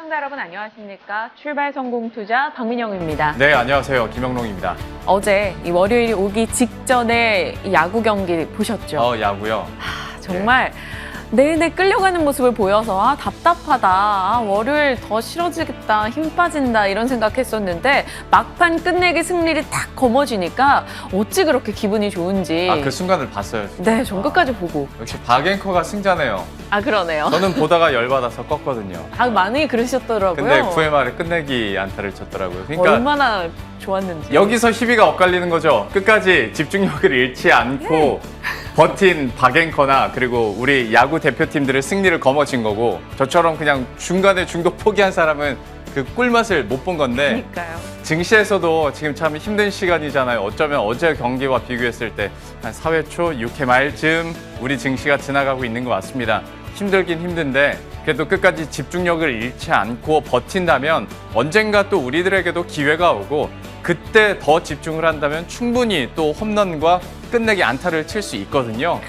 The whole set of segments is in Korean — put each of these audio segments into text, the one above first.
시청자 여러분 안녕하십니까? 출발 성공 투자 박민영입니다. 네, 안녕하세요. 김영롱입니다. 어제 이 월요일이 오기 직전에 이 야구 경기 보셨죠? 야구요? 정말 내내 끌려가는 모습을 보여서 답답하다. 월요일 더 싫어지겠다. 힘 빠진다. 이런 생각했었는데 막판 끝내기 승리를 딱 거머쥐니까 어찌 그렇게 기분이 좋은지. 그 순간을 봤어요. 네, 전 끝까지 보고. 역시 박앵커가 승자네요. 그러네요. 저는 보다가 열받아서 껐거든요. 많이 그러셨더라고요. 근데 9회 말에 끝내기 안타를 쳤더라고요. 그러니까 얼마나 좋았는지. 여기서 희비가 엇갈리는 거죠. 끝까지 집중력을 잃지 않고 버틴 박앵커나 그리고 우리 야구 대표팀들의 승리를 거머쥔 거고, 저처럼 그냥 중간에 중도 포기한 사람은 그 꿀맛을 못 본 건데, 그러니까요. 증시에서도 지금 참 힘든 시간이잖아요. 어쩌면 어제 경기와 비교했을 때 한 4회 초, 6회 말쯤 우리 증시가 지나가고 있는 것 같습니다. 힘들긴 힘든데 그래도 끝까지 집중력을 잃지 않고 버틴다면 언젠가 또 우리들에게도 기회가 오고, 그때 더 집중을 한다면 충분히 또 홈런과 끝내기 안타를 칠 수 있거든요.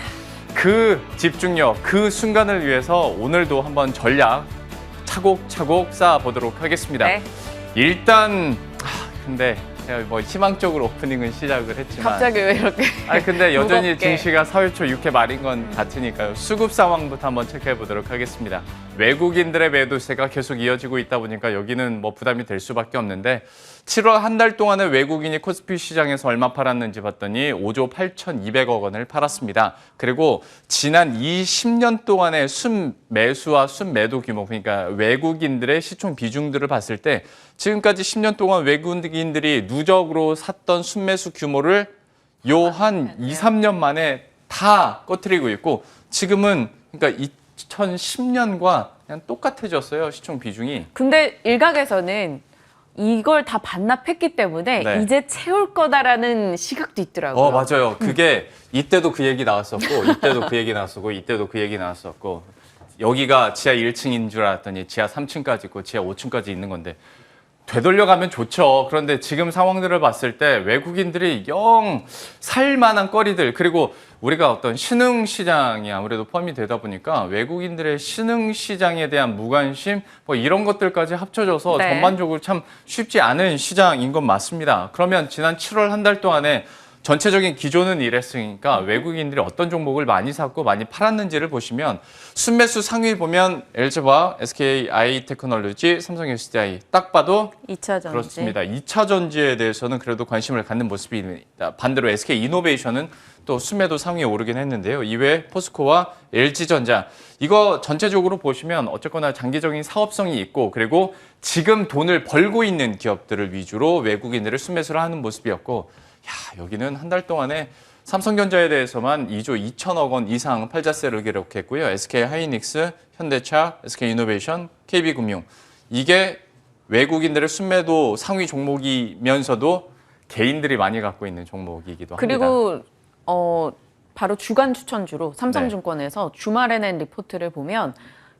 그 집중력, 그 순간을 위해서 오늘도 한번 전략 차곡차곡 쌓아보도록 하겠습니다. 네. 일단 근데 뭐 희망적으로 오프닝은 시작을 했지만 갑자기 왜 이렇게 근데 여전히 무겁게. 증시가 4회 초 6회 말인 건 같으니까요. 수급 상황부터 한번 체크해 보도록 하겠습니다. 외국인들의 매도세가 계속 이어지고 있다 보니까 여기는 뭐 부담이 될 수밖에 없는데, 7월 한 달 동안에 외국인이 코스피 시장에서 얼마 팔았는지 봤더니 5조 8,200억 원을 팔았습니다. 그리고 지난 20년 동안의 순매수와 순매도 규모, 그러니까 외국인들의 시총 비중들을 봤을 때 지금까지 10년 동안 외국인들이 누적으로 샀던 순매수 규모를 요 한 2, 3년 만에 다 꺼트리고 있고, 지금은 그러니까 2010년과 그냥 똑같아졌어요, 시총 비중이. 근데 일각에서는 이걸 다 반납했기 때문에 네. 이제 채울 거다라는 시각도 있더라고요. 맞아요. 그게 이때도 그 얘기 나왔었고, 이때도 그 얘기 나왔었고, 이때도 그 얘기 나왔었고, 여기가 지하 1층인 줄 알았더니 지하 3층까지 있고 지하 5층까지 있는 건데, 되돌려가면 좋죠. 그런데 지금 상황들을 봤을 때 외국인들이 영 살만한 거리들, 그리고 우리가 어떤 신흥시장이 아무래도 포함이 되다 보니까 외국인들의 신흥시장에 대한 무관심, 뭐 이런 것들까지 합쳐져서 네. 전반적으로 참 쉽지 않은 시장인 건 맞습니다. 그러면 지난 7월 한 달 동안에 전체적인 기조는 이랬으니까 외국인들이 어떤 종목을 많이 샀고 많이 팔았는지를 보시면, 순매수 상위 보면 LG화, SK 하이테크놀로지, 삼성 SDI 딱 봐도 2차 전지. 그렇습니다. 2차 전지에 대해서는 그래도 관심을 갖는 모습입니다. 반대로 SK 이노베이션은 또 순매도 상위에 오르긴 했는데요. 이외에 포스코와 LG전자, 이거 전체적으로 보시면 어쨌거나 장기적인 사업성이 있고, 그리고 지금 돈을 벌고 있는 기업들을 위주로 외국인들을 순매수를 하는 모습이었고, 여기는 한 달 동안에 삼성전자에 대해서만 2조 2천억 원 이상 팔자세를 기록했고요. SK 하이닉스, 현대차, SK 이노베이션, KB금융, 이게 외국인들의 순매도 상위 종목이면서도 개인들이 많이 갖고 있는 종목이기도 합니다. 그리고 바로 주간 추천주로 삼성증권에서 주말에 낸 리포트를 보면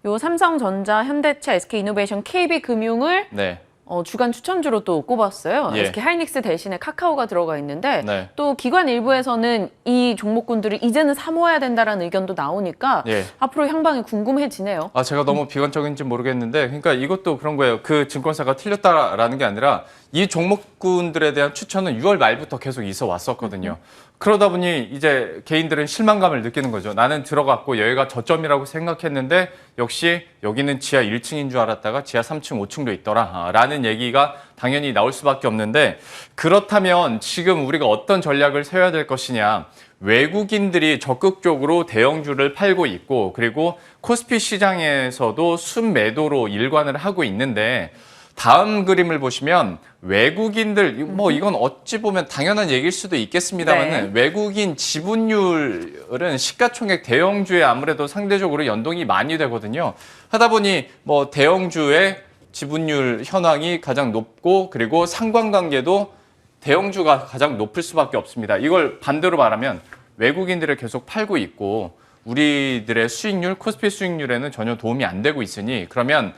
요 삼성전자, 현대차, SK이노베이션, KB금융을 네. 주간 추천주로 또 꼽았어요. 예. SK 하이닉스 대신에 카카오가 들어가 있는데 네. 또 기관 일부에서는 이 종목군들을 이제는 사모아야 된다라는 의견도 나오니까 예. 앞으로 향방이 궁금해지네요. 제가 너무 비관적인지 모르겠는데, 그러니까 이것도 그런 거예요. 그 증권사가 틀렸다라는 게 아니라 이 종목군들에 대한 추천은 6월 말부터 계속 있어 왔었거든요. 그러다 보니 이제 개인들은 실망감을 느끼는 거죠. 나는 들어갔고 여기가 저점이라고 생각했는데 역시 여기는 지하 1층인 줄 알았다가 지하 3층, 5층도 있더라 라는 얘기가 당연히 나올 수밖에 없는데, 그렇다면 지금 우리가 어떤 전략을 세워야 될 것이냐. 외국인들이 적극적으로 대형주를 팔고 있고, 그리고 코스피 시장에서도 순매도로 일관을 하고 있는데, 다음 그림을 보시면 외국인들, 뭐 이건 어찌 보면 당연한 얘기일 수도 있겠습니다만, 네. 외국인 지분율은 시가총액 대형주에 아무래도 상대적으로 연동이 많이 되거든요. 하다 보니 뭐 대형주의 지분율 현황이 가장 높고, 그리고 상관관계도 대형주가 가장 높을 수밖에 없습니다. 이걸 반대로 말하면 외국인들을 계속 팔고 있고 우리들의 수익률, 코스피 수익률에는 전혀 도움이 안 되고 있으니, 그러면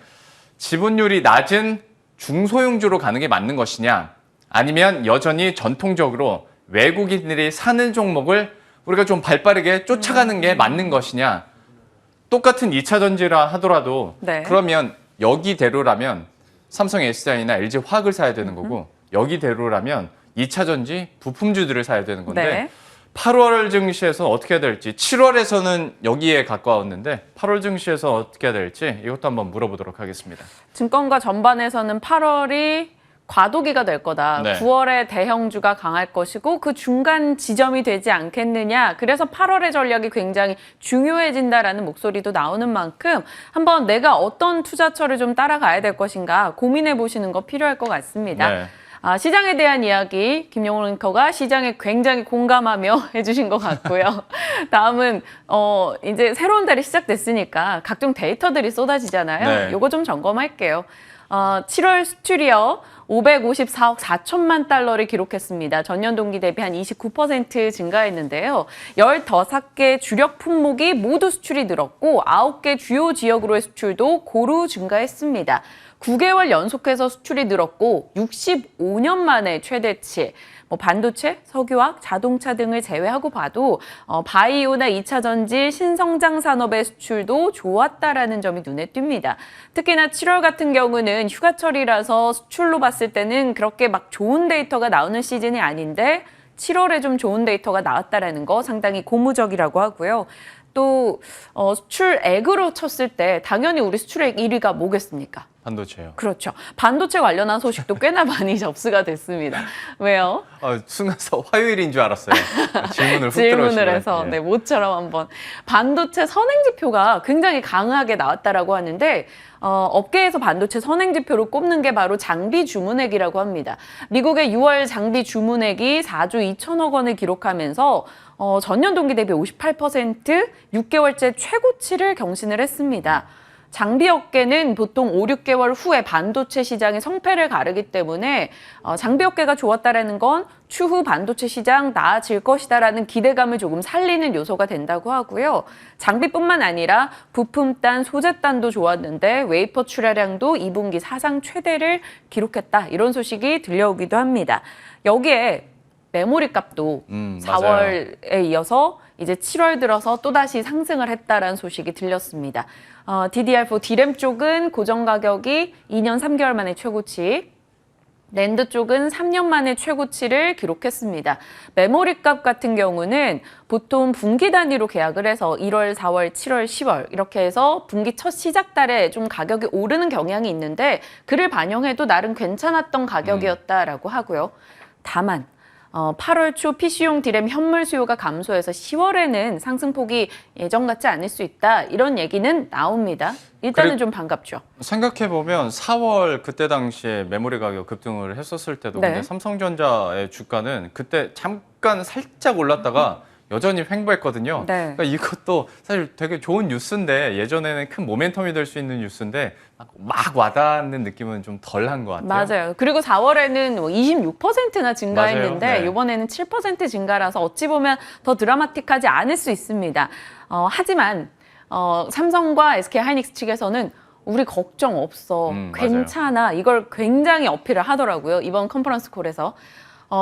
지분율이 낮은 중소형주로 가는 게 맞는 것이냐, 아니면 여전히 전통적으로 외국인들이 사는 종목을 우리가 좀 발빠르게 쫓아가는 게 맞는 것이냐. 똑같은 2차 전지라 하더라도 네. 그러면 여기대로라면 삼성 SDI나 LG 화학을 사야 되는 거고 여기대로라면 2차 전지 부품주들을 사야 되는 건데 네. 8월 증시에서 어떻게 해야 될지 7월에서는 여기에 가까웠는데 8월 증시에서 어떻게 해야 될지 이것도 한번 물어보도록 하겠습니다. 증권가 전반에서는 8월이 과도기가 될 거다. 네. 9월에 대형주가 강할 것이고 그 중간 지점이 되지 않겠느냐. 그래서 8월의 전략이 굉장히 중요해진다라는 목소리도 나오는 만큼 한번 내가 어떤 투자처를 좀 따라가야 될 것인가 고민해 보시는 거 필요할 것 같습니다. 네. 시장에 대한 이야기 김용훈 앵커가 시장에 굉장히 공감하며 해주신 것 같고요. 다음은 이제 새로운 달이 시작됐으니까 각종 데이터들이 쏟아지잖아요. 네. 요거 좀 점검할게요. 7월 수출이요. 554억 4천만 달러를 기록했습니다. 전년 동기 대비 한 29% 증가했는데요. 15개 주력 품목이 모두 수출이 늘었고 9개 주요 지역으로의 수출도 고루 증가했습니다. 9개월 연속해서 수출이 늘었고 65년 만에 최대치. 반도체, 석유화학, 자동차 등을 제외하고 봐도 바이오나 2차 전지, 신성장 산업의 수출도 좋았다라는 점이 눈에 띕니다. 특히나 7월 같은 경우는 휴가철이라서 수출로 봤을 때는 그렇게 막 좋은 데이터가 나오는 시즌이 아닌데 7월에 좀 좋은 데이터가 나왔다라는 거 상당히 고무적이라고 하고요. 또 수출액으로 쳤을 때 당연히 우리 수출액 1위가 뭐겠습니까? 반도체요. 그렇죠. 반도체 관련한 소식도 꽤나 많이 접수가 됐습니다. 왜요? 순간서 화요일인 줄 알았어요. 질문을 훅 질문을 들어오시네. 해서 예. 네, 모처럼 한번 반도체 선행지표가 굉장히 강하게 나왔다라고 하는데 업계에서 반도체 선행지표로 꼽는 게 바로 장비 주문액이라고 합니다. 미국의 6월 장비 주문액이 4조 2천억 원을 기록하면서 전년 동기 대비 58% 6개월째 최고치를 경신을 했습니다. 장비 업계는 보통 5, 6개월 후에 반도체 시장의 성패를 가르기 때문에 장비 업계가 좋았다라는 건 추후 반도체 시장 나아질 것이다라는 기대감을 조금 살리는 요소가 된다고 하고요. 장비뿐만 아니라 부품단, 소재단도 좋았는데 웨이퍼 출하량도 2분기 사상 최대를 기록했다. 이런 소식이 들려오기도 합니다. 여기에 메모리 값도 4월에 이어서 이제 7월 들어서 또다시 상승을 했다라는 소식이 들렸습니다. DDR4 D램 쪽은 고정 가격이 2년 3개월 만에 최고치, 낸드 쪽은 3년 만에 최고치를 기록했습니다. 메모리 값 같은 경우는 보통 분기 단위로 계약을 해서 1월, 4월, 7월, 10월 이렇게 해서 분기 첫 시작 달에 좀 가격이 오르는 경향이 있는데 그를 반영해도 나름 괜찮았던 가격이었다라고 하고요. 다만 8월 초 PC용 D램 현물 수요가 감소해서 10월에는 상승폭이 예전 같지 않을 수 있다. 이런 얘기는 나옵니다. 일단은 좀 반갑죠. 생각해보면 4월 그때 당시에 메모리 가격 급등을 했었을 때도 네. 근데 삼성전자의 주가는 그때 잠깐 살짝 올랐다가 여전히 횡보했거든요. 네. 그러니까 이것도 사실 되게 좋은 뉴스인데 예전에는 큰 모멘텀이 될 수 있는 뉴스인데 막 와닿는 느낌은 좀 덜한 것 같아요. 맞아요. 그리고 4월에는 26%나 증가했는데 맞아요. 네. 이번에는 7% 증가라서 어찌 보면 더 드라마틱하지 않을 수 있습니다. 하지만 삼성과 SK하이닉스 측에서는 우리 걱정 없어. 괜찮아. 이걸 굉장히 어필을 하더라고요. 이번 컨퍼런스 콜에서.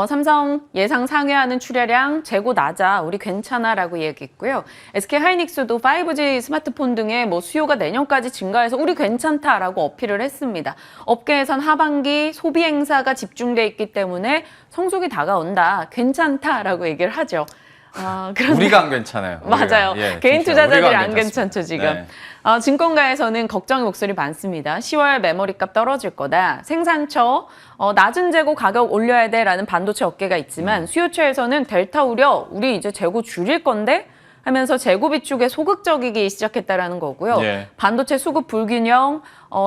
삼성 예상 상회하는 출하량 재고 낮아 우리 괜찮아라고 얘기했고요. SK하이닉스도 5G 스마트폰 등의 수요가 내년까지 증가해서 우리 괜찮다라고 어필을 했습니다. 업계에선 하반기 소비 행사가 집중돼 있기 때문에 성수기 다가온다. 괜찮다라고 얘기를 하죠. 그런데 우리가 안 괜찮아요. 맞아요. 예, 개인 진짜 투자자들이 우리가 안 괜찮죠, 지금. 네. 증권가에서는 걱정의 목소리 많습니다. 10월 메모리 값 떨어질 거다. 생산처 낮은 재고 가격 올려야 돼라는 반도체 업계가 있지만 수요처에서는 델타 우려 우리 이제 재고 줄일 건데 하면서 재고비 쪽에 소극적이기 시작했다라는 거고요. 예. 반도체 수급 불균형,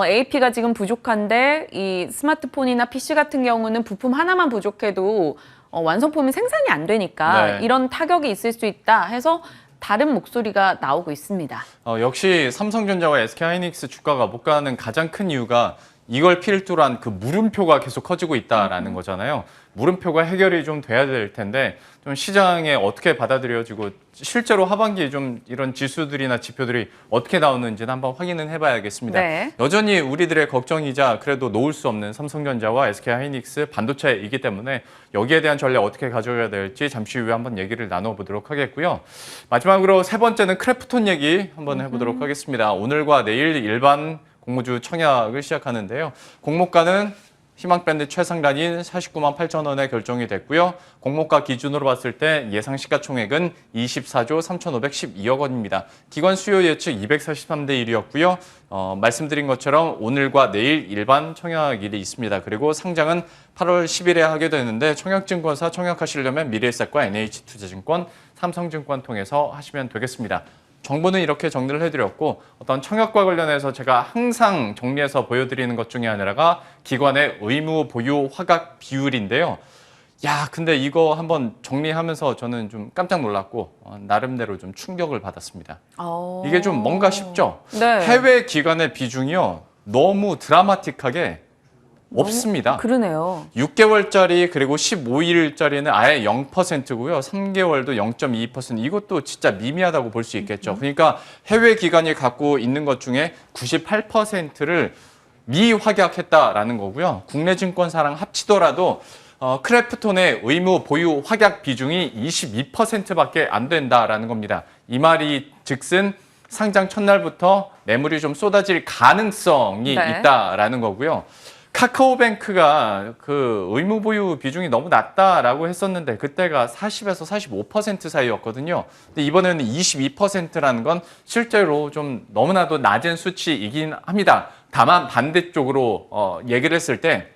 AP가 지금 부족한데 이 스마트폰이나 PC 같은 경우는 부품 하나만 부족해도 완성품이 생산이 안 되니까 네. 이런 타격이 있을 수 있다 해서 다른 목소리가 나오고 있습니다. 역시 삼성전자와 SK하이닉스 주가가 못 가는 가장 큰 이유가 이걸 필두로 한 그 물음표가 계속 커지고 있다라는 거잖아요. 물음표가 해결이 좀 돼야 될 텐데 좀 시장에 어떻게 받아들여지고 실제로 하반기에 좀 이런 지수들이나 지표들이 어떻게 나오는지는 한번 확인은 해봐야겠습니다. 네. 여전히 우리들의 걱정이자 그래도 놓을 수 없는 삼성전자와 SK하이닉스 반도체이기 때문에 여기에 대한 전략 어떻게 가져야 될지 잠시 후에 한번 얘기를 나눠보도록 하겠고요. 마지막으로 세 번째는 크래프톤 얘기 한번 해보도록 하겠습니다. 오늘과 내일 일반 공모주 청약을 시작하는데요. 공모가는 희망밴드 최상단인 49만 8천 원에 결정이 됐고요. 공모가 기준으로 봤을 때 예상 시가총액은 24조 3,512억 원입니다. 기관 수요 예측 243대 1이었고요. 말씀드린 것처럼 오늘과 내일 일반 청약일이 있습니다. 그리고 상장은 8월 10일에 하게 되는데 청약증권사 청약하시려면 미래에셋과 NH투자증권, 삼성증권 통해서 하시면 되겠습니다. 정보는 이렇게 정리를 해드렸고 어떤 청약과 관련해서 제가 항상 정리해서 보여드리는 것 중에 하나가 기관의 의무 보유 화각 비율인데요. 야, 근데 이거 한번 정리하면서 저는 좀 깜짝 놀랐고 나름대로 좀 충격을 받았습니다. 이게 좀 뭔가 쉽죠? 네. 해외 기관의 비중이요. 너무 드라마틱하게 없습니다. 그러네요. 6개월짜리 그리고 15일짜리는 아예 0%고요. 3개월도 0.22%. 이것도 진짜 미미하다고 볼 수 있겠죠. 그러니까 해외 기관이 갖고 있는 것 중에 98%를 미확약했다라는 거고요. 국내 증권사랑 합치더라도 크래프톤의 의무 보유 확약 비중이 22%밖에 안 된다라는 겁니다. 이 말이 즉슨 상장 첫날부터 매물이 좀 쏟아질 가능성이 네. 있다라는 거고요. 카카오뱅크가 그 의무 보유 비중이 너무 낮다라고 했었는데 그때가 40에서 45% 사이였거든요. 근데 이번에는 22%라는 건 실제로 좀 너무나도 낮은 수치이긴 합니다. 다만 반대쪽으로 얘기를 했을 때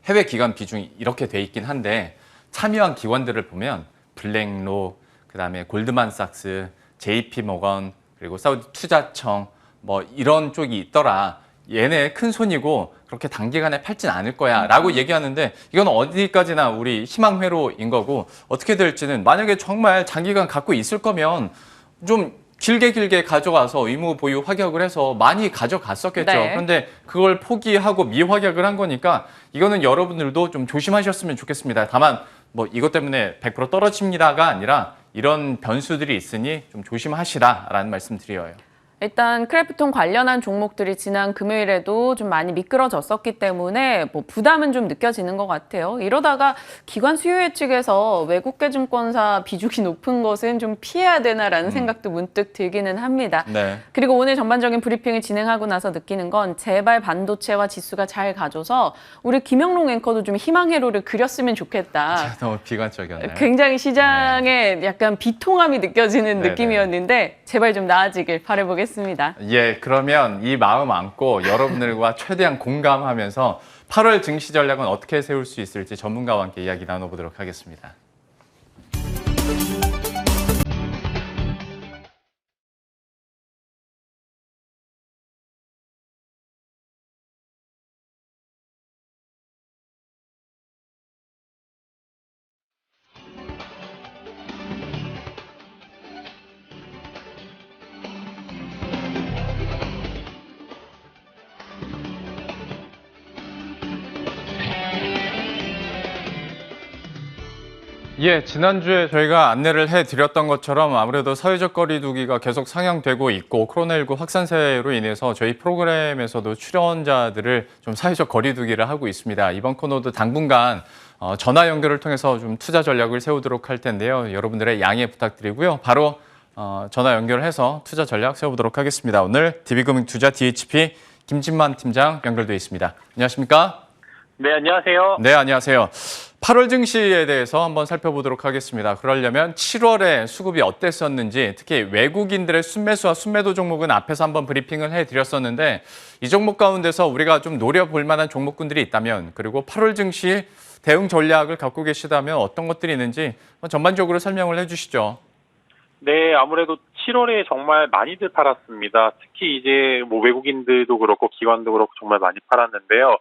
해외 기관 비중이 이렇게 돼 있긴 한데 참여한 기관들을 보면 블랙록, 그다음에 골드만삭스, JP모건, 그리고 사우디 투자청 뭐 이런 쪽이 있더라. 얘네 큰 손이고 그렇게 단기간에 팔진 않을 거야 라고 얘기하는데 이건 어디까지나 우리 희망회로인 거고 어떻게 될지는 만약에 정말 장기간 갖고 있을 거면 좀 길게 가져가서 의무 보유 확약을 해서 많이 가져갔었겠죠. 네. 그런데 그걸 포기하고 미확약을 한 거니까 이거는 여러분들도 좀 조심하셨으면 좋겠습니다. 다만 뭐 이것 때문에 100% 떨어집니다가 아니라 이런 변수들이 있으니 좀 조심하시라라는 말씀 드려요. 일단 크래프톤 관련한 종목들이 지난 금요일에도 좀 많이 미끄러졌었기 때문에 뭐 부담은 좀 느껴지는 것 같아요. 이러다가 기관 수요 예측에서 외국계 증권사 비중이 높은 것은 좀 피해야 되나라는 생각도 문득 들기는 합니다. 네. 그리고 오늘 전반적인 브리핑을 진행하고 나서 느끼는 건 제발 반도체와 지수가 잘 가줘서 우리 김영롱 앵커도 좀 희망회로를 그렸으면 좋겠다. 너무 비관적이었나요? 굉장히 시장에 약간 비통함이 느껴지는 네네. 느낌이었는데 제발 좀 나아지길 바라보겠습니다. 예, 그러면 이 마음 안고 여러분들과 최대한 공감하면서 8월 증시 전략은 어떻게 세울 수 있을지 전문가와 함께 이야기 나눠보도록 하겠습니다. 예, 지난주에 저희가 안내를 해드렸던 것처럼 아무래도 사회적 거리두기가 계속 상향되고 있고 코로나19 확산세로 인해서 저희 프로그램에서도 출연자들을 좀 사회적 거리두기를 하고 있습니다. 이번 코너도 당분간 전화 연결을 통해서 좀 투자 전략을 세우도록 할 텐데요. 여러분들의 양해 부탁드리고요. 바로 전화 연결해서 투자 전략 세워보도록 하겠습니다. 오늘 DB금융투자 DHP 김진만 팀장 연결돼 있습니다. 안녕하십니까? 네, 안녕하세요. 네, 안녕하세요. 8월 증시에 대해서 한번 살펴보도록 하겠습니다. 그러려면 7월에 수급이 어땠었는지, 특히 외국인들의 순매수와 순매도 종목은 앞에서 한번 브리핑을 해드렸었는데 이 종목 가운데서 우리가 좀 노려볼 만한 종목군들이 있다면, 그리고 8월 증시 대응 전략을 갖고 계시다면 어떤 것들이 있는지 전반적으로 설명을 해주시죠. 네, 아무래도 7월에 정말 많이들 팔았습니다. 특히 이제 뭐 외국인들도 그렇고 기관도 그렇고 정말 많이 팔았는데요.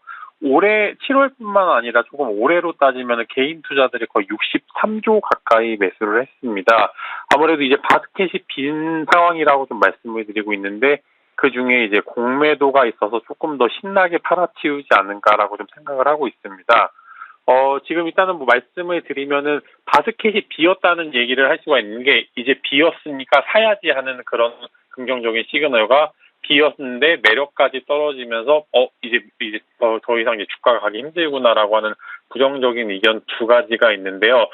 올해 7월뿐만 아니라 조금 올해로 따지면 개인 투자들이 거의 63조 가까이 매수를 했습니다. 아무래도 이제 바스켓이 빈 상황이라고 좀 말씀을 드리고 있는데 그 중에 이제 공매도가 있어서 조금 더 신나게 팔아치우지 않을까라고 좀 생각을 하고 있습니다. 지금 일단은 뭐 말씀을 드리면은 바스켓이 비었다는 얘기를 할 수가 있는 게 이제 비었으니까 사야지 하는 그런 긍정적인 시그널과 비었는데 매력까지 떨어지면서 이제 더 이상 이제 주가가 가기 힘들구나라고 하는 부정적인 의견 두 가지가 있는데요.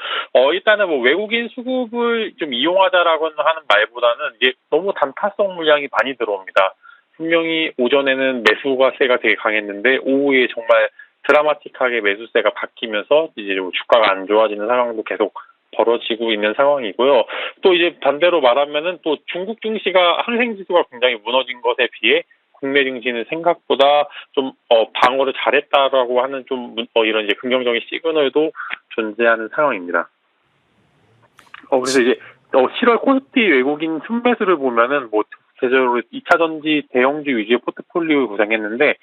일단은 뭐 외국인 수급을 좀 이용하자라고 하는 말보다는 이제 너무 단타성 물량이 많이 들어옵니다. 분명히 오전에는 매수세가 되게 강했는데 오후에 정말 드라마틱하게 매수세가 바뀌면서 이제 주가가 안 좋아지는 상황도 계속 벌어지고 있는 상황이고요. 또 이제 반대로 말하면은 또 중국 증시가 항생 지수가 굉장히 무너진 것에 비해 국내 증시는 생각보다 좀 방어를 잘했다라고 하는 좀 이런 이제 긍정적인 시그널도 존재하는 상황입니다. 그래서 이제 7월 코스피 외국인 순매수를 보면은 뭐 대체적으로 2차 전지 대형주 위주의 포트폴리오를 구성했는데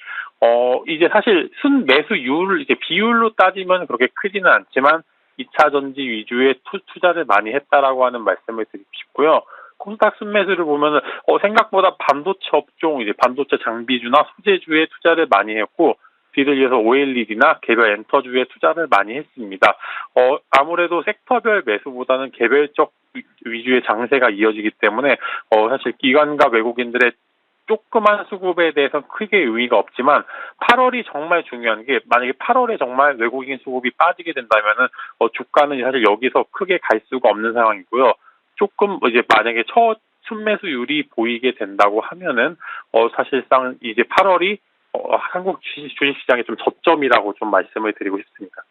이제 사실 순매수율 이제 비율로 따지면 그렇게 크지는 않지만 2차 전지 위주의 투자를 많이 했다라고 하는 말씀을 드리고 싶고요. 코스닥 순매수를 보면은 생각보다 반도체 업종 이제 반도체 장비주나 소재주에 투자를 많이 했고 뒤를 이어서 OLED나 개별 엔터주에 투자를 많이 했습니다. 아무래도 섹터별 매수보다는 개별적 위주의 장세가 이어지기 때문에 사실 기관과 외국인들의 조그만 수급에 대해서 크게 의의가 없지만 8월이 정말 중요한 게 만약에 8월에 정말 외국인 수급이 빠지게 된다면은 주가는 사실 여기서 크게 갈 수가 없는 상황이고요. 조금 이제 만약에 첫 순매수율이 보이게 된다고 하면은 사실상 이제 8월이 한국 주식시장의 좀 저점이라고 좀 말씀을 드리고 싶습니다.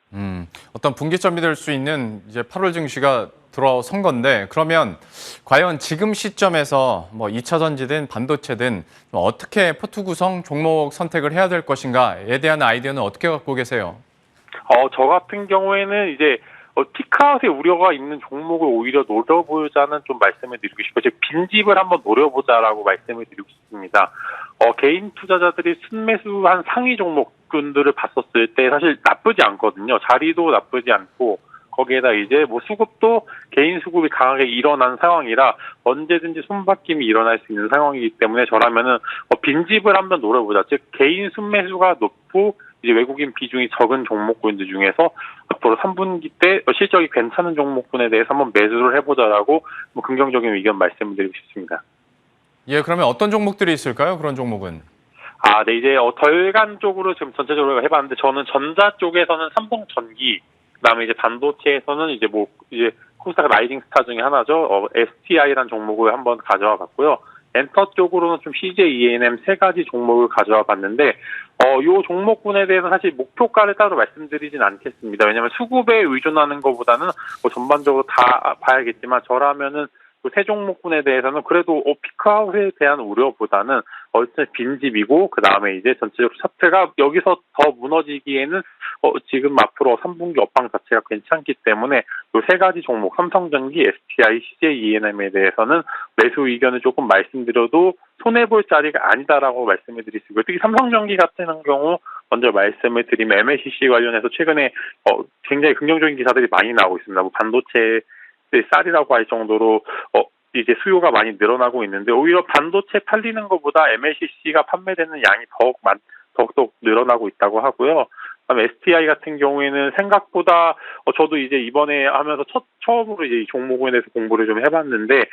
어떤 분기점이 될 수 있는 이제 8월 증시가 들어선 건데 그러면 과연 지금 시점에서 뭐 2차 전지든 반도체든 어떻게 포트 구성 종목 선택을 해야 될 것인가에 대한 아이디어는 어떻게 갖고 계세요? 저 같은 경우에는 이제 피크아웃의 우려가 있는 종목을 오히려 노려보자는 좀 말씀을 드리고 싶어요. 빈집을 한번 노려보자라고 말씀을 드리고 싶습니다. 개인 투자자들이 순매수한 상위 종목군들을 봤었을 때 사실 나쁘지 않거든요. 자리도 나쁘지 않고 거기에다 이제 뭐 수급도 개인 수급이 강하게 일어난 상황이라 언제든지 손바뀜이 일어날 수 있는 상황이기 때문에 저라면은 빈집을 한번 노려보자. 즉 개인 순매수가 높고 이제 외국인 비중이 적은 종목군들 중에서 앞으로 3분기 때 실적이 괜찮은 종목군에 대해서 한번 매수를 해보자라고 긍정적인 의견 말씀드리고 싶습니다. 예, 그러면 어떤 종목들이 있을까요? 그런 종목은? 네, 이제 덜간 쪽으로 지금 전체적으로 해봤는데 저는 전자 쪽에서는 삼성전기, 그다음에 이제 반도체에서는 이제 이제 코스닥 라이징 스타 중에 하나죠. STI라는 종목을 한번 가져와 봤고요. 엔터 쪽으로는 좀 CJ ENM 세 가지 종목을 가져와 봤는데 요 종목군에 대해서 사실 목표가를 따로 말씀드리진 않겠습니다. 왜냐하면 수급에 의존하는 것보다는 전반적으로 다 봐야겠지만 저라면은 세 종목군에 대해서는 그래도 피크아웃에 대한 우려보다는 어쨌든 빈집이고 그 다음에 이제 전체적으로 차트가 여기서 더 무너지기에는 지금 앞으로 3분기 업황 자체가 괜찮기 때문에 이 세 가지 종목 삼성전기, STI, CJ ENM에 대해서는 매수 의견을 조금 말씀드려도 손해볼 자리가 아니다라고 말씀을 드릴 수 있고요. 특히 삼성전기 같은 경우 먼저 말씀을 드리면 MLCC 관련해서 최근에 굉장히 긍정적인 기사들이 많이 나오고 있습니다. 반도체 쌀이라고 할 정도로 이제 수요가 많이 늘어나고 있는데 오히려 반도체 팔리는 것보다 MLCC가 판매되는 양이 더욱더 늘어나고 있다고 하고요. 그다음에 STI 같은 경우에는 생각보다 저도 이제 이번에 하면서 처음으로 이제 이 종목에 대해서 공부를 좀 해봤는데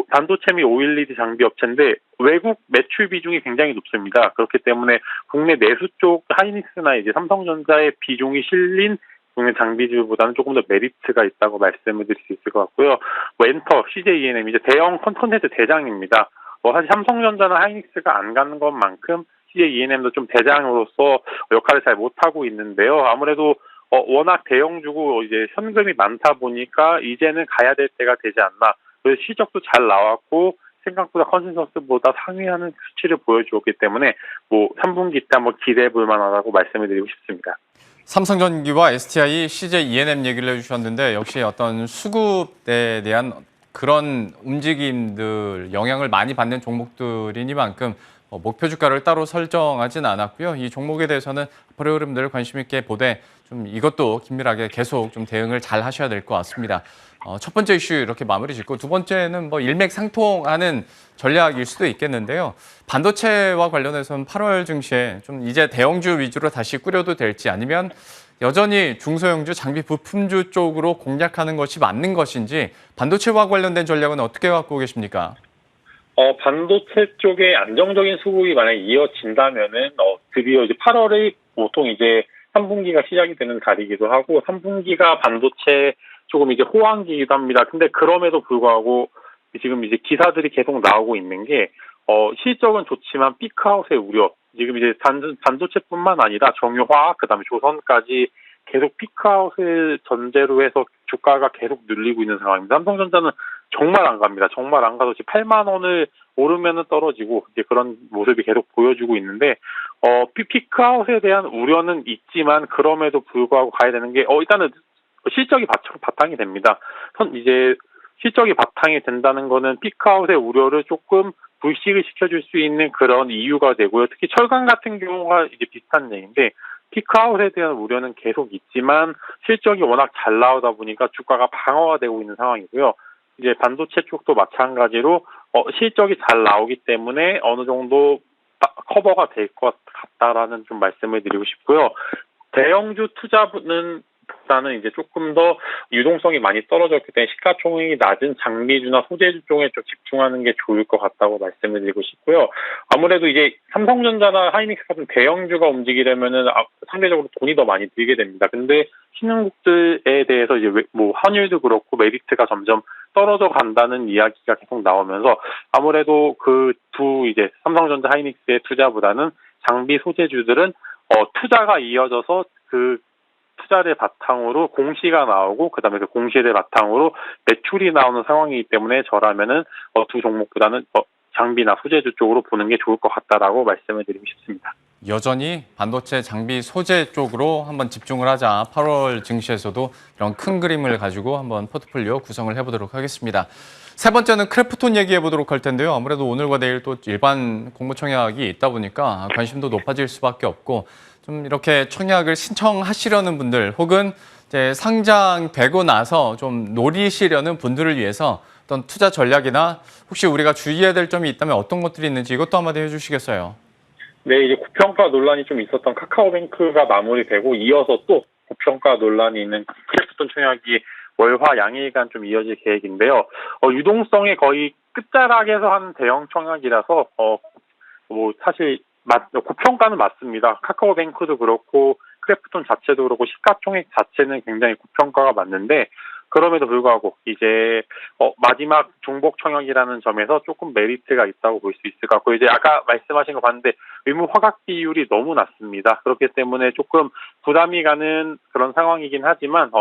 반도체 및 OLED 장비 업체인데 외국 매출 비중이 굉장히 높습니다. 그렇기 때문에 국내 내수 쪽 하이닉스나 이제 삼성전자의 비중이 실린 국내 장비주보다는 조금 더 메리트가 있다고 말씀을 드릴 수 있을 것 같고요. 엔터, CJ ENM 이제 대형 컨텐츠 대장입니다. 사실 삼성전자나 하이닉스가 안 가는 것만큼 CJ ENM도 좀 대장으로서 역할을 잘 못하고 있는데요. 아무래도 워낙 대형주고 이제 현금이 많다 보니까 이제는 가야 될 때가 되지 않나. 그래서 실적도 잘 나왔고 생각보다 컨센서스보다 상회하는 수치를 보여주었기 때문에 3분기 때 한번 기대해 볼 만하다고 말씀을 드리고 싶습니다. 삼성전기와 STI, CJ ENM 얘기를 해주셨는데 역시 어떤 수급에 대한 그런 움직임들 영향을 많이 받는 종목들이니만큼 목표 주가를 따로 설정하진 않았고요. 이 종목에 대해서는 앞으로의 흐름들을 관심 있게 보되 좀 이것도 긴밀하게 계속 좀 대응을 잘 하셔야 될 것 같습니다. 첫 번째 이슈 이렇게 마무리 짓고 두 번째는 일맥상통하는 전략일 수도 있겠는데요. 반도체와 관련해서는 8월 증시에 좀 이제 대형주 위주로 다시 꾸려도 될지 아니면 여전히 중소형주, 장비 부품주 쪽으로 공략하는 것이 맞는 것인지 반도체와 관련된 전략은 어떻게 갖고 계십니까? 반도체 쪽에 안정적인 수급이 만약에 이어진다면은 드디어 이제 8월에 보통 이제 3분기가 시작이 되는 달이기도 하고 3분기가 반도체 조금 이제 호황기이기도 합니다. 근데 그럼에도 불구하고 지금 이제 기사들이 계속 나오고 있는 게 실적은 좋지만 피크아웃의 우려. 지금 이제 반도체뿐만 아니라 정유화학, 그다음에 조선까지 계속 피크아웃을 전제로 해서 주가가 계속 눌리고 있는 상황입니다. 삼성전자는 정말 안 갑니다. 정말 안 가서 8만 원을 오르면은 떨어지고 이제 그런 모습이 계속 보여주고 있는데 피크아웃에 대한 우려는 있지만 그럼에도 불구하고 가야 되는 게 일단은 실적이 바탕이 됩니다. 이제 실적이 바탕이 된다는 거는 피크아웃의 우려를 조금 불식을 시켜줄 수 있는 그런 이유가 되고요. 특히 철강 같은 경우가 이제 비슷한 얘기인데 피크아웃에 대한 우려는 계속 있지만 실적이 워낙 잘 나오다 보니까 주가가 방어가 되고 있는 상황이고요. 이제 반도체 쪽도 마찬가지로 실적이 잘 나오기 때문에 어느 정도 커버가 될 것 같다라는 좀 말씀을 드리고 싶고요. 대형주 투자는 보다는 이제 조금 더 유동성이 많이 떨어졌기 때문에 시가총액이 낮은 장비주나 소재주 쪽에 좀 집중하는 게 좋을 것 같다고 말씀을 드리고 싶고요. 아무래도 이제 삼성전자나 하이닉스 같은 대형주가 움직이려면은 상대적으로 돈이 더 많이 들게 됩니다. 근데 신흥국들에 대해서 이제 뭐 환율도 그렇고 메리트가 점점 떨어져 간다는 이야기가 계속 나오면서 아무래도 그 두 이제 삼성전자 하이닉스의 투자보다는 장비 소재주들은 투자가 이어져서 그 투자를 바탕으로 공시가 나오고 그다음에 그 공시를 바탕으로 매출이 나오는 상황이기 때문에 저라면은 두 종목보다는 장비나 소재주 쪽으로 보는 게 좋을 것 같다라고 말씀을 드리고 싶습니다. 여전히 반도체 장비 소재 쪽으로 한번 집중을 하자. 8월 증시에서도 이런 큰 그림을 가지고 한번 포트폴리오 구성을 해보도록 하겠습니다. 세 번째는 크래프톤 얘기해 보도록 할 텐데요. 아무래도 오늘과 내일 또 일반 공모 청약이 있다 보니까 관심도 높아질 수밖에 없고 좀 이렇게 청약을 신청하시려는 분들 혹은 이제 상장되고 나서 좀 노리시려는 분들을 위해서 어떤 투자 전략이나 혹시 우리가 주의해야 될 점이 있다면 어떤 것들이 있는지 이것도 한마디 해주시겠어요? 네, 이제 고평가 논란이 좀 있었던 카카오뱅크가 마무리되고 이어서 또 고평가 논란이 있는 크래프톤 청약이 월화 양일간 좀 이어질 계획인데요. 유동성의 거의 끝자락에서 하는 대형 청약이라서 뭐 사실 고평가는 맞습니다. 카카오뱅크도 그렇고 크래프톤 자체도 그렇고 시가총액 자체는 굉장히 고평가가 맞는데 그럼에도 불구하고 이제 마지막 중복 청약이라는 점에서 조금 메리트가 있다고 볼 수 있을 것 같고 이제 아까 말씀하신 거 봤는데 의무 화각 비율이 너무 낮습니다. 그렇기 때문에 조금 부담이 가는 그런 상황이긴 하지만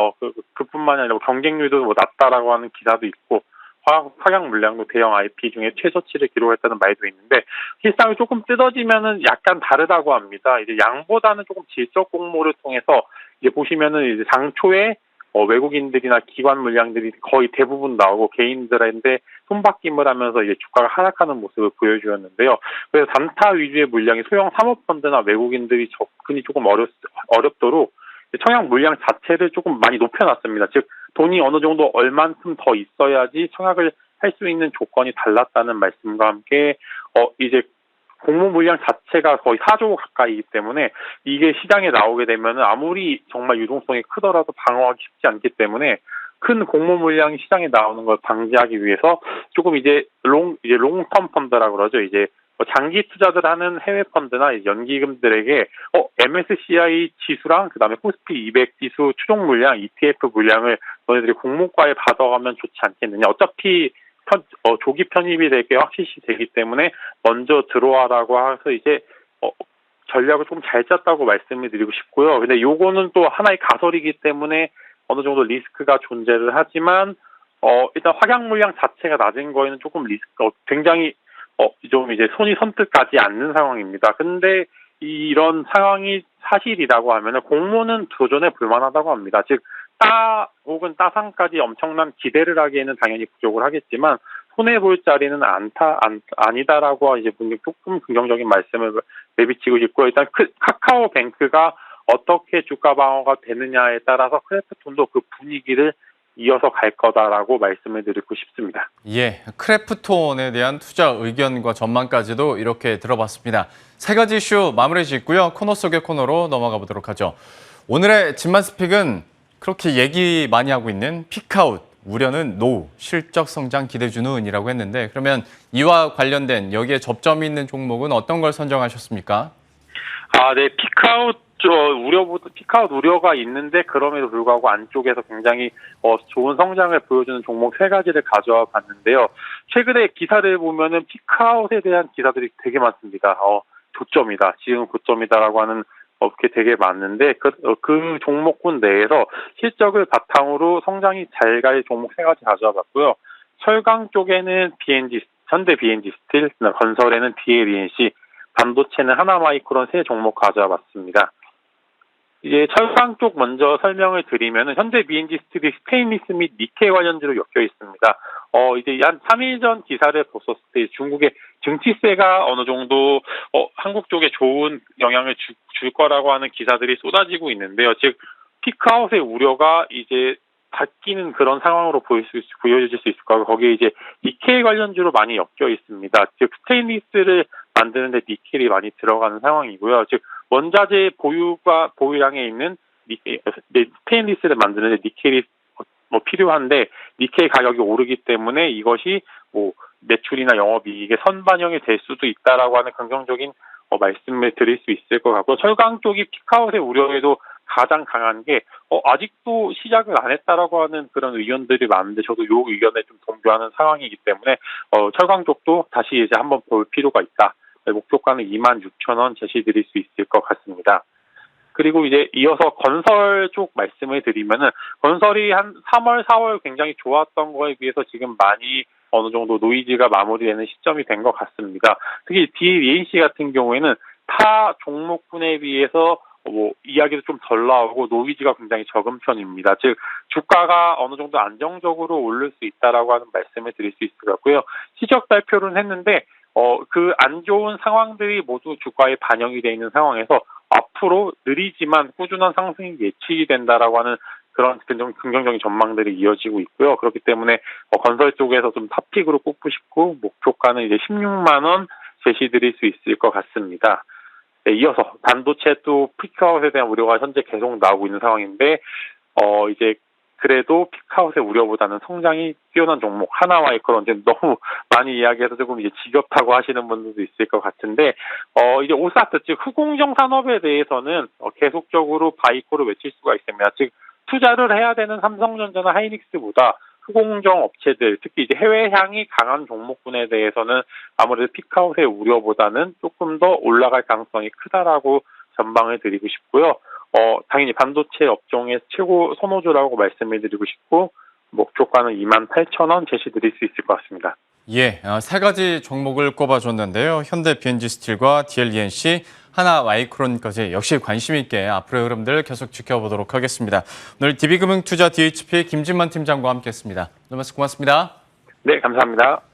그뿐만이 아니라 경쟁률도 뭐 낮다라고 하는 기사도 있고 확약 물량도 대형 IP 중에 최저치를 기록했다는 말도 있는데 실상이 조금 뜯어지면은 약간 다르다고 합니다. 이제 양보다는 조금 질적 공모를 통해서 이제 보시면은 이제 당초에 외국인들이나 기관 물량들이 거의 대부분 나오고 개인들한테 손바뀜을 하면서 이제 주가가 하락하는 모습을 보여주었는데요. 그래서 단타 위주의 물량이 소형 사모펀드나 외국인들이 접근이 조금 어렵도록 청약 물량 자체를 조금 많이 높여놨습니다. 즉 돈이 어느 정도 얼만큼 더 있어야지 청약을 할 수 있는 조건이 달랐다는 말씀과 함께 이제 공모 물량 자체가 거의 4조 가까이기 때문에 이게 시장에 나오게 되면 아무리 정말 유동성이 크더라도 방어하기 쉽지 않기 때문에 큰 공모 물량이 시장에 나오는 걸 방지하기 위해서 조금 이제 롱텀 펀드라고 그러죠. 이제 장기 투자들 하는 해외 펀드나 연기금들에게 MSCI 지수랑 그다음에 코스피 200 지수 추종 물량, ETF 물량을 너희들이 공모가에 받아가면 좋지 않겠느냐. 어차피 조기 편입이 되게 확실시 되기 때문에 먼저 들어와라고 해서 이제 전략을 조금 잘 짰다고 말씀을 드리고 싶고요. 근데 요거는 또 하나의 가설이기 때문에 어느 정도 리스크가 존재를 하지만 일단 확약 물량 자체가 낮은 거에는 조금 굉장히 좀 이제 손이 선뜻 가지 않는 상황입니다. 근데 이런 상황이 사실이라고 하면은 공모는 도전해 볼만하다고 합니다. 즉 혹은 따상까지 엄청난 기대를 하기에는 당연히 부족을 하겠지만 손해볼 자리는 아니다라고 이제 조금 긍정적인 말씀을 내비치고 싶고요. 일단 카카오뱅크가 어떻게 주가 방어가 되느냐에 따라서 크래프톤도 그 분위기를 이어서 갈 거다라고 말씀을 드리고 싶습니다. 예, 크래프톤에 대한 투자 의견과 전망까지도 이렇게 들어봤습니다. 세 가지 이슈 마무리 짓고요. 코너 속의 코너로 넘어가 보도록 하죠. 오늘의 진만 스픽은 그렇게 얘기 많이 하고 있는 피크아웃, 우려는 노우, 실적 성장 기대주는이라고 했는데 그러면 이와 관련된 여기에 접점이 있는 종목은 어떤 걸 선정하셨습니까? 네, 피크아웃 피크아웃 우려가 있는데 그럼에도 불구하고 안쪽에서 굉장히 좋은 성장을 보여주는 종목 세 가지를 가져와 봤는데요. 최근에 기사를 보면은 피크아웃에 대한 기사들이 되게 많습니다. 고점이다, 지금 고점이다라고 하는 업계 되게 많은데 그 종목군 내에서 실적을 바탕으로 성장이 잘 갈 종목 세 가지 가져와 봤고요. 철강 쪽에는 현대 BNG 스틸, 건설에는 DLENC, 반도체는 하나마이크론 세 종목 가져와 봤습니다. 이제 철강 쪽 먼저 설명을 드리면은 현대 BNG 스틸이 스테인리스 및 니켈 관련주로 엮여 있습니다. 이제 한 3일 전 기사를 봤었을 때 중국의 증치세가 어느 정도 한국 쪽에 좋은 영향을 줄 거라고 하는 기사들이 쏟아지고 있는데요. 즉 피크아웃의 우려가 이제 바뀌는 그런 상황으로 보여질 수 있을 거고 거기에 이제 니켈 관련주로 많이 엮여 있습니다. 즉 스테인리스를 만드는데 니켈이 많이 들어가는 상황이고요. 즉 원자재 보유량에 있는 스테인리스를 만드는데 니켈이 필요한데 니켈 가격이 오르기 때문에 이것이 매출이나 영업이익에 선반영이 될 수도 있다라고 하는 긍정적인 말씀을 드릴 수 있을 것 같고 철강 쪽이 피크아웃의 우려에도 가장 강한 게 아직도 시작을 안 했다라고 하는 그런 의견들이 많은데 저도 이 의견에 좀 동조하는 상황이기 때문에 철강 쪽도 다시 이제 한번 볼 필요가 있다. 목표가는 26,000원 제시드릴 수 있을 것 같습니다. 그리고 이제 이어서 건설 쪽 말씀을 드리면은 건설이 한 3월, 4월 굉장히 좋았던 거에 비해서 지금 많이 어느 정도 노이즈가 마무리되는 시점이 된 것 같습니다. 특히 DLENC 같은 경우에는 타 종목군에 비해서 이야기도 좀 덜 나오고 노이즈가 굉장히 적은 편입니다. 즉 주가가 어느 정도 안정적으로 오를 수 있다라고 하는 말씀을 드릴 수 있을 것 같고요. 실적 발표를 했는데 그 안 좋은 상황들이 모두 주가에 반영이 되어 있는 상황에서 앞으로 느리지만 꾸준한 상승이 예측이 된다라고 하는 그런 긍정적인 전망들이 이어지고 있고요. 그렇기 때문에 건설 쪽에서 좀 탑픽으로 꼽고 싶고 목표가는 이제 16만 원 제시드릴 수 있을 것 같습니다. 네, 이어서 반도체 또 피크아웃에 대한 우려가 현재 계속 나오고 있는 상황인데 이제 그래도 피크아웃의 우려보다는 성장이 뛰어난 종목 하나마이크론 이제 너무 많이 이야기해서 조금 이제 지겹다고 하시는 분들도 있을 것 같은데 이제 오사트 즉 후공정 산업에 대해서는 계속적으로 바이코를 외칠 수가 있습니다. 즉 투자를 해야 되는 삼성전자나 하이닉스보다 후공정 업체들 특히 이제 해외향이 강한 종목군에 대해서는 아무래도 피크아웃의 우려보다는 조금 더 올라갈 가능성이 크다라고 전망을 드리고 싶고요. 당연히 반도체 업종의 최고 선호주라고 말씀을 드리고 싶고 목표가는 28,000원 제시드릴 수 있을 것 같습니다. 예, 세 가지 종목을 꼽아줬는데요. 현대 BNG 스틸과 DLENC, 하나마이크론까지 역시 관심 있게 앞으로의 흐름들 계속 지켜보도록 하겠습니다. 오늘 DB금융투자 DHP 김진만 팀장과 함께했습니다. 오늘 말씀 고맙습니다. 네, 감사합니다.